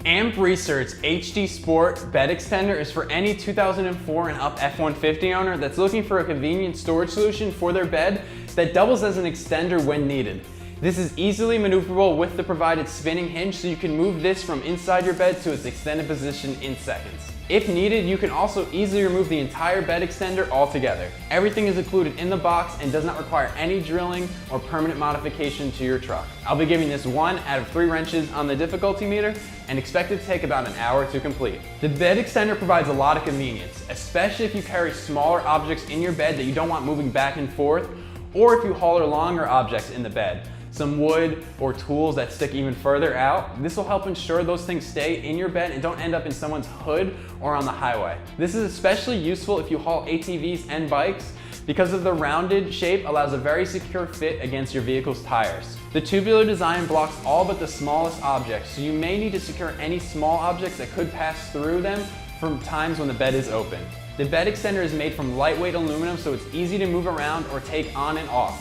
AMP Research HD Sport bed extender is for any 2004 and up F-150 owner that's looking for a convenient storage solution for their bed that doubles as an extender when needed. This is easily maneuverable with the provided spinning hinge, so you can move this from inside your bed to its extended position in seconds. If needed, you can also easily remove the entire bed extender altogether. Everything is included in the box and does not require any drilling or permanent modification to your truck. I'll be giving this 1 out of 3 wrenches on the difficulty meter and expect it to take about an hour to complete. The bed extender provides a lot of convenience, especially if you carry smaller objects in your bed that you don't want moving back and forth, or if you haul longer objects in the bed. Some wood or tools that stick even further out. This will help ensure those things stay in your bed and don't end up in someone's hood or on the highway. This is especially useful if you haul ATVs and bikes, because of the rounded shape allows a very secure fit against your vehicle's tires. The tubular design blocks all but the smallest objects, so you may need to secure any small objects that could pass through them from times when the bed is open. The bed extender is made from lightweight aluminum, so it's easy to move around or take on and off.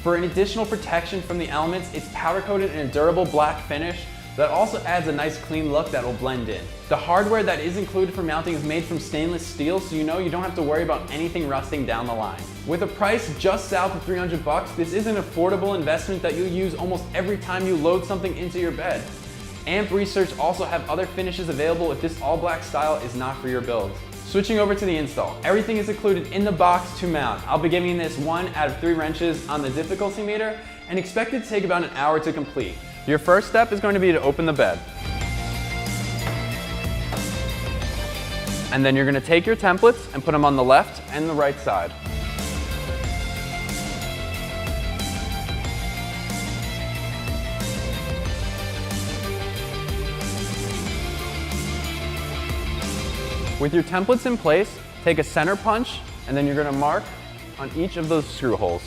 For an additional protection from the elements, it's powder coated in a durable black finish that also adds a nice clean look that will blend in. The hardware that is included for mounting is made from stainless steel, so you know you don't have to worry about anything rusting down the line. With a price just south of $300, this is an affordable investment that you'll use almost every time you load something into your bed. AMP Research also have other finishes available if this all black style is not for your build. Switching over to the install, everything is included in the box to mount. I'll be giving this 1 out of 3 wrenches on the difficulty meter and expect it to take about an hour to complete. Your first step is going to be to open the bed. And then you're going to take your templates and put them on the left and the right side. With your templates in place, take a center punch, and then you're going to mark on each of those screw holes.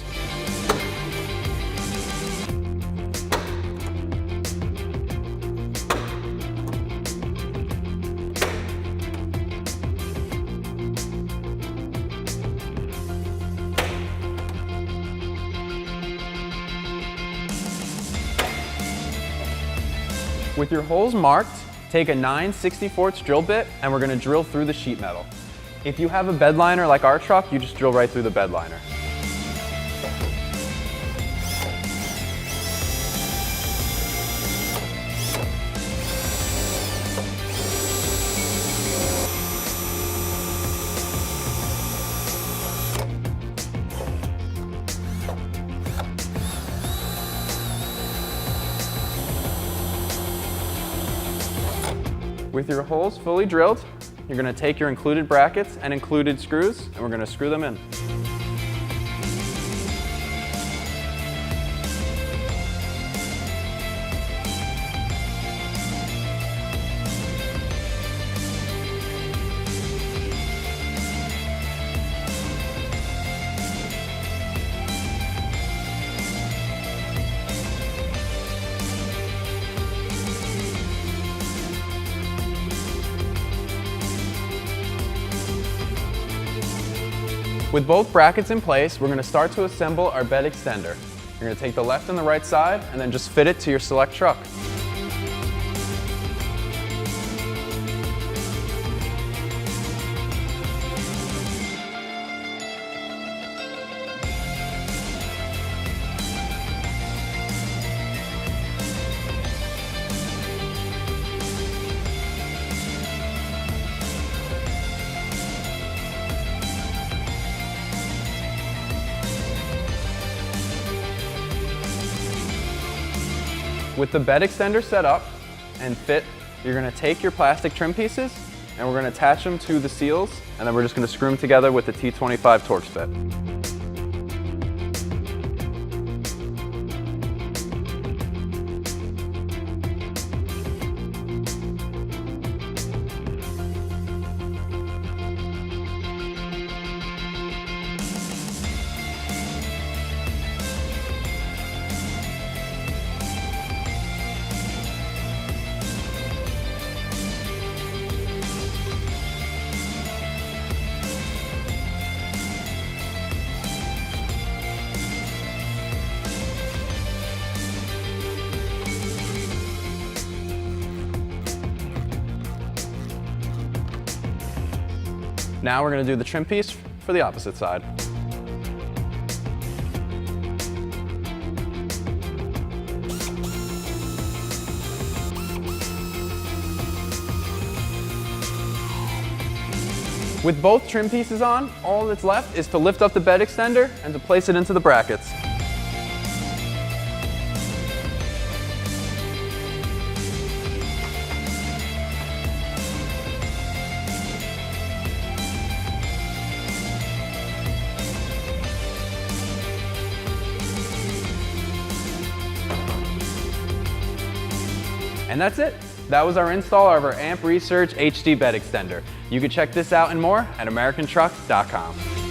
With your holes marked, take a 9/64 drill bit and we're going to drill through the sheet metal. If you have a bed liner like our truck, you just drill right through the bed liner. With your holes fully drilled, you're going to take your included brackets and included screws, and we're going to screw them in. With both brackets in place, we're going to start to assemble our bed extender. You're going to take the left and the right side and then just fit it to your select truck. With the bed extender set up and fit, you're going to take your plastic trim pieces and we're going to attach them to the seals, and then we're just going to screw them together with the T25 Torx bit. Now we're going to do the trim piece for the opposite side. With both trim pieces on, all that's left is to lift up the bed extender and to place it into the brackets. And that's it. That was our install of our Amp Research HD bed extender. You can check this out and more at AmericanTrucks.com.